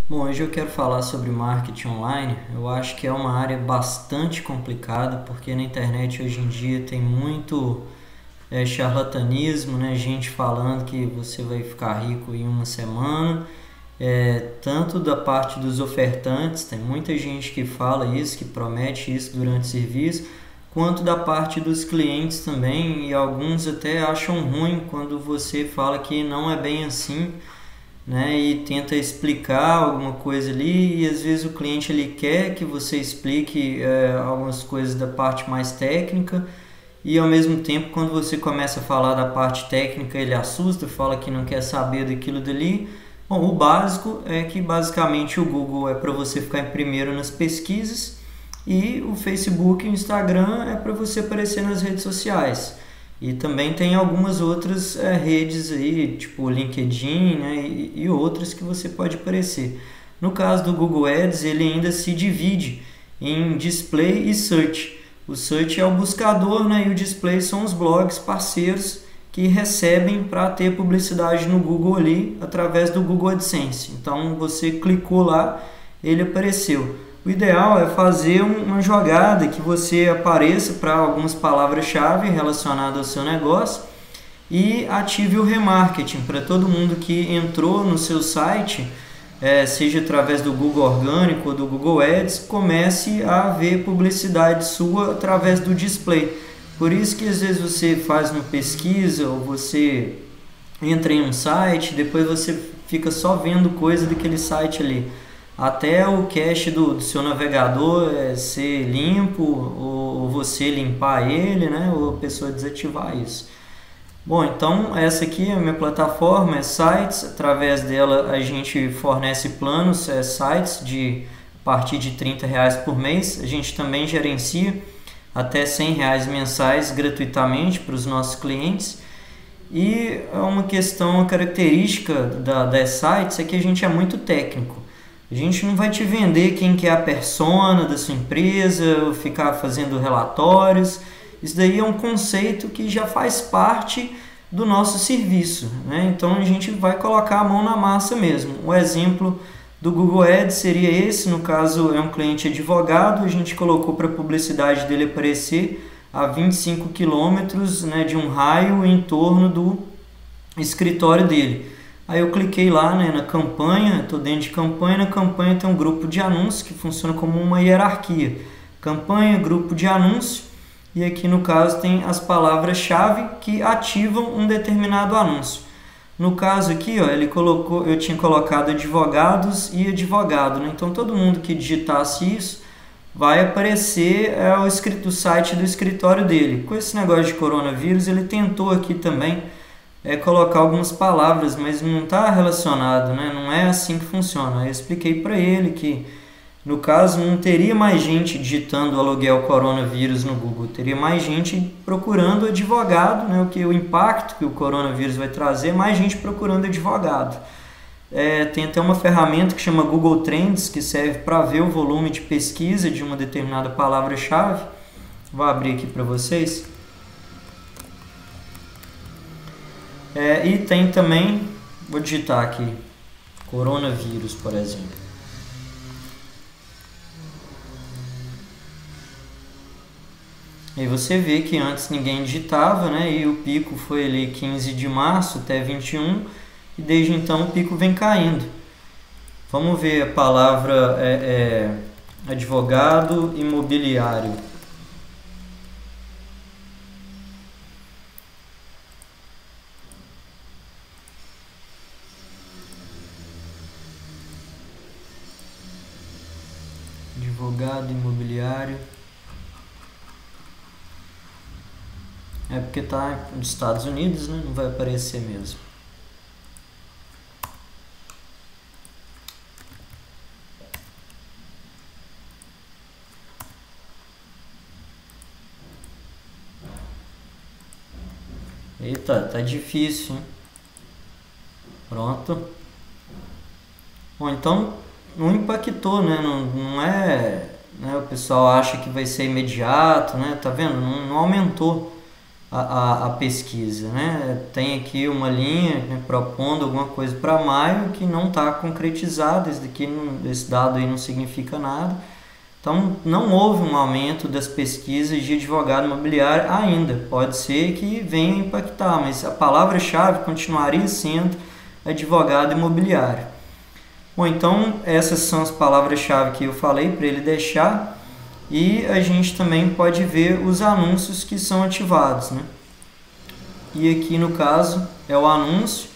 Bom, hoje eu quero falar sobre marketing online. Eu acho que é uma área bastante complicada, porque na internet hoje em dia tem muito charlatanismo, né? Gente falando que você vai ficar rico em uma semana. Tanto da parte dos ofertantes, tem muita gente que fala isso, que promete isso durante o serviço, quanto da parte dos clientes também, e alguns até acham ruim quando você fala que não é bem assim, né, e tenta explicar alguma coisa ali, e às vezes o cliente ele quer que você explique algumas coisas da parte mais técnica, e ao mesmo tempo quando você começa a falar da parte técnica ele assusta, fala que não quer saber daquilo dali. Bom, o básico é que basicamente o Google é para você ficar em primeiro nas pesquisas, e o Facebook e o Instagram é para você aparecer nas redes sociais. E também tem algumas outras redes aí, tipo LinkedIn, né, e outras que você pode aparecer. No caso do Google Ads, ele ainda se divide em display e search. O search é o buscador, né, e o display são os blogs parceiros que recebem para ter publicidade no Google ali através do Google AdSense. Então você clicou lá, ele apareceu. O ideal é fazer uma jogada que você apareça para algumas palavras-chave relacionadas ao seu negócio e ative o remarketing para todo mundo que entrou no seu site, seja através do Google Orgânico ou do Google Ads, comece a ver publicidade sua através do display. Por isso que às vezes você faz uma pesquisa ou você entra em um site, depois você fica só vendo coisa daquele site ali, até o cache do seu navegador ser limpo, ou você limpar ele, né, ou a pessoa desativar isso. Bom, então essa aqui é a minha plataforma, é Sites. Através dela a gente fornece planos, sites a partir de R$ 30 por mês. A gente também gerencia até R$ 100 mensais gratuitamente para os nossos clientes. E uma questão, uma característica das sites é que a gente é muito técnico. A gente não vai te vender quem que é a persona da sua empresa, ou ficar fazendo relatórios. Isso daí é um conceito que já faz parte do nosso serviço, né? Então a gente vai colocar a mão na massa mesmo. O exemplo do Google Ads seria esse, no caso é um cliente advogado, a gente colocou para a publicidade dele aparecer a 25 quilômetros, né, de um raio em torno do escritório dele. Aí eu cliquei lá, né, na campanha, estou dentro de campanha, na campanha tem um grupo de anúncios que funciona como uma hierarquia. Campanha, grupo de anúncio, e aqui no caso tem as palavras-chave que ativam um determinado anúncio. No caso aqui, ó, eu tinha colocado advogados e advogado, né? Então todo mundo que digitasse isso vai aparecer o site do escritório dele. Com esse negócio de coronavírus, ele tentou aqui também colocar algumas palavras, mas não está relacionado, né? Não é assim que funciona. Aí eu expliquei para ele que, no caso, não teria mais gente digitando aluguel coronavírus no Google, teria mais gente procurando advogado, né? O impacto que o coronavírus vai trazer, mais gente procurando advogado. Tem até uma ferramenta que chama Google Trends, que serve para ver o volume de pesquisa de uma determinada palavra-chave. Vou abrir aqui para vocês. E tem também, vou digitar aqui, coronavírus, por exemplo. Aí você vê que antes ninguém digitava, né? E o pico foi ali 15 de março até 21, e desde então o pico vem caindo. Vamos ver a palavra advogado imobiliário. Advogado imobiliário. É porque está nos Estados Unidos, né? Não vai aparecer mesmo. Eita, tá difícil, hein? Pronto. Bom, então não impactou, né? Não é, né? O pessoal acha que vai ser imediato, né? Tá vendo? Não aumentou a pesquisa, né? Tem aqui uma linha, né, propondo alguma coisa para maio que não está concretizada, esse dado aí não significa nada. Então, não houve um aumento das pesquisas de advogado imobiliário ainda. Pode ser que venha impactar, mas a palavra-chave continuaria sendo advogado imobiliário. Bom, então essas são as palavras-chave que eu falei para ele deixar, e a gente também pode ver os anúncios que são ativados, né? E aqui no caso é o anúncio,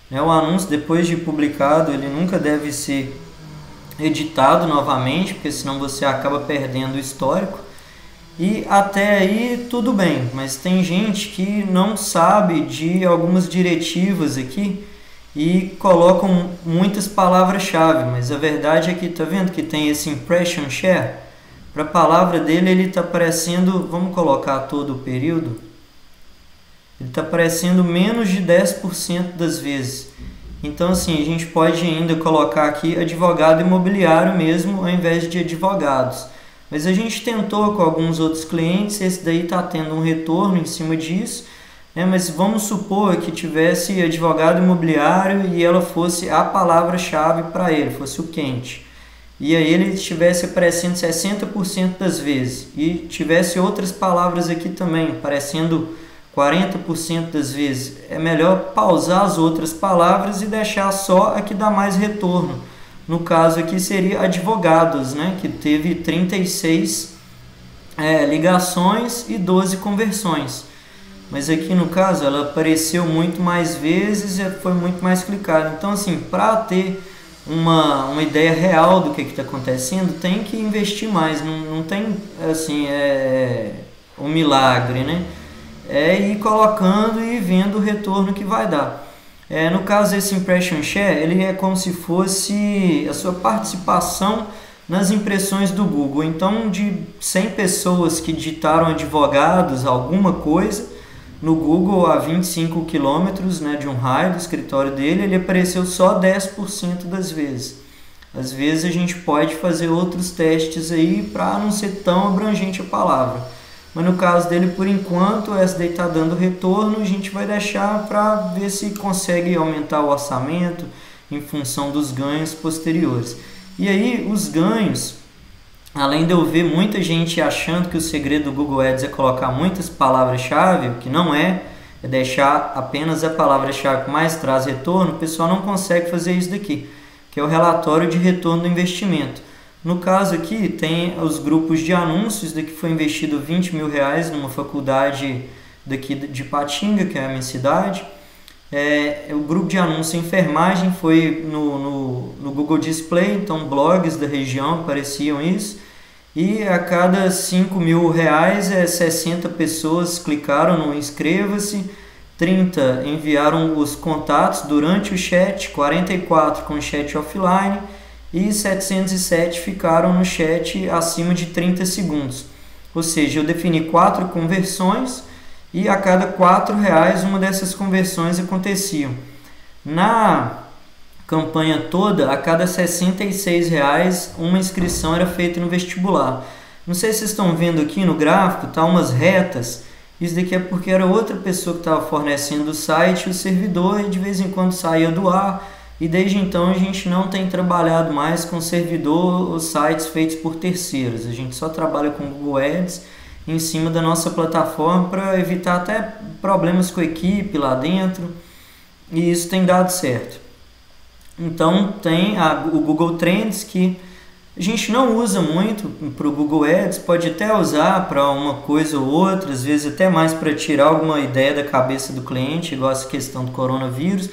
né? O anúncio, depois de publicado, ele nunca deve ser editado novamente, porque senão você acaba perdendo o histórico. E até aí tudo bem, mas tem gente que não sabe de algumas diretivas aqui e colocam muitas palavras-chave, mas a verdade é que tá vendo que tem esse impression share? Para a palavra dele ele está aparecendo, vamos colocar todo o período, ele está aparecendo menos de 10% das vezes. Então, assim, a gente pode ainda colocar aqui advogado imobiliário mesmo, ao invés de advogados. Mas a gente tentou com alguns outros clientes, esse daí está tendo um retorno em cima disso, né? Mas vamos supor que tivesse advogado imobiliário e ela fosse a palavra-chave para ele, fosse o quente. E aí ele estivesse aparecendo 60% das vezes. E tivesse outras palavras aqui também, aparecendo 40% das vezes. É melhor pausar as outras palavras e deixar só a que dá mais retorno. No caso aqui seria advogados, né, que teve 36 ligações e 12 conversões. Mas aqui no caso ela apareceu muito mais vezes e foi muito mais clicada. Então, assim, para ter uma ideia real do que está acontecendo, tem que investir mais. Não tem assim, um milagre, né? É ir colocando e vendo o retorno que vai dar. No caso desse impression share, ele é como se fosse a sua participação nas impressões do Google. Então, de 100 pessoas que digitaram advogados alguma coisa no Google a 25 quilômetros, né, de um raio do escritório dele, ele apareceu só 10% das vezes. Às vezes a gente pode fazer outros testes aí para não ser tão abrangente a palavra. Mas no caso dele, por enquanto, essa daí está dando retorno, a gente vai deixar para ver se consegue aumentar o orçamento em função dos ganhos posteriores. E aí, os ganhos, além de eu ver muita gente achando que o segredo do Google Ads é colocar muitas palavras-chave, o que não é deixar apenas a palavra-chave que mais traz retorno, o pessoal não consegue fazer isso daqui, que é o relatório de retorno do investimento. No caso aqui tem os grupos de anúncios, daqui foi investido R$20 mil numa faculdade daqui de Patinga, que é a minha cidade. O grupo de anúncio enfermagem foi no Google Display, então blogs da região apareciam isso. E a cada R$5 mil, 60 pessoas clicaram no inscreva-se, 30 enviaram os contatos durante o chat, 44 com o chat offline, e 707 ficaram no chat acima de 30 segundos. Ou seja, eu defini 4 conversões e a cada R$4 uma dessas conversões aconteciam. Na campanha toda, a cada R$66 uma inscrição era feita no vestibular. Não sei se vocês estão vendo aqui no gráfico, tá umas retas. Isso daqui é porque era outra pessoa que estava fornecendo o site, o servidor, e de vez em quando saía do ar. E desde então a gente não tem trabalhado mais com servidor ou sites feitos por terceiros. A gente só trabalha com Google Ads em cima da nossa plataforma para evitar até problemas com a equipe lá dentro. E isso tem dado certo. Então tem o Google Trends, que a gente não usa muito para o Google Ads, pode até usar para uma coisa ou outra, às vezes até mais para tirar alguma ideia da cabeça do cliente, igual essa questão do coronavírus,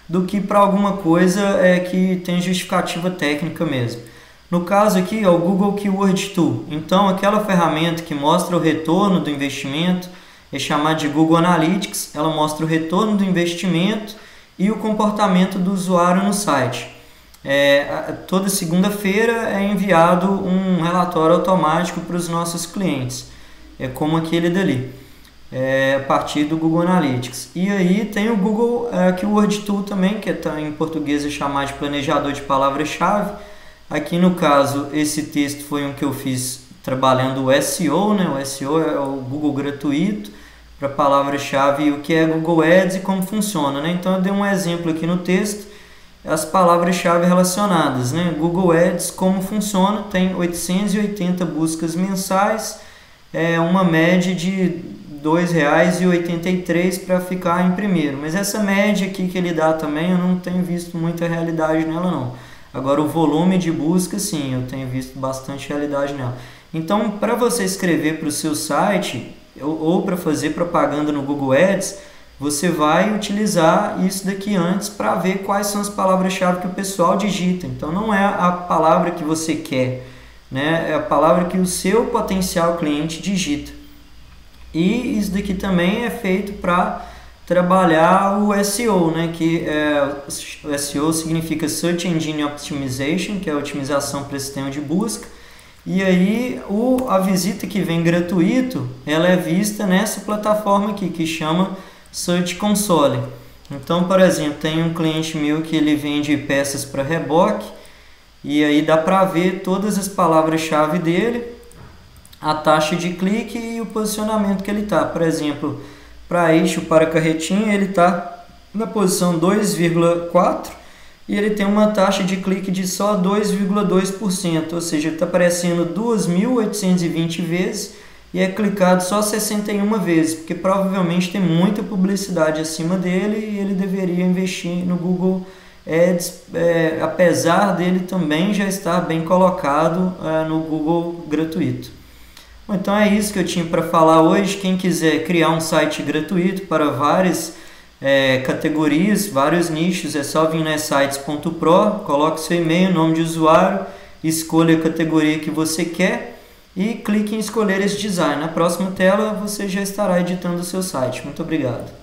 do que para alguma coisa que tem justificativa técnica mesmo. No caso aqui é o Google Keyword Tool. Então aquela ferramenta que mostra o retorno do investimento é chamada de Google Analytics. Ela mostra o retorno do investimento e o comportamento do usuário no site. Toda segunda-feira é enviado um relatório automático para os nossos clientes, como aquele dali. A partir do Google Analytics. E aí tem o Google Keyword Tool também, que em português é chamado de planejador de palavras-chave. Aqui no caso, esse texto foi um que eu fiz trabalhando o SEO, né? O SEO é o Google gratuito, para a palavra-chave o que é Google Ads e como funciona, né? Então eu dei um exemplo aqui no texto, as palavras-chave relacionadas, né? Google Ads, como funciona, tem 880 buscas mensais, uma média de R$ 2,83 para ficar em primeiro. Mas essa média aqui que ele dá também, eu não tenho visto muita realidade nela não. Agora o volume de busca, sim, eu tenho visto bastante realidade nela. Então, para você escrever para o seu site ou para fazer propaganda no Google Ads, você vai utilizar isso daqui antes para ver quais são as palavras-chave que o pessoal digita. Então, não é a palavra que você quer, né? É a palavra que o seu potencial cliente digita. E isso daqui também é feito para trabalhar o SEO, né? O SEO significa Search Engine Optimization, que é a otimização para sistema de busca. E aí a visita que vem gratuito, ela é vista nessa plataforma aqui, que chama Search Console. Então, por exemplo, tem um cliente meu que ele vende peças para reboque, e aí dá para ver todas as palavras-chave dele, a taxa de clique e o posicionamento que ele está. Por exemplo, para eixo para carretinha, ele está na posição 2,4 e ele tem uma taxa de clique de só 2,2%, ou seja, ele está aparecendo 2.820 vezes e é clicado só 61 vezes, porque provavelmente tem muita publicidade acima dele e ele deveria investir no Google Ads, apesar dele também já estar bem colocado no Google gratuito. Bom, então é isso que eu tinha para falar hoje. Quem quiser criar um site gratuito para várias categorias, vários nichos, é só vir na sites.pro, coloque seu e-mail, nome de usuário, escolha a categoria que você quer e clique em escolher esse design. Na próxima tela você já estará editando o seu site. Muito obrigado.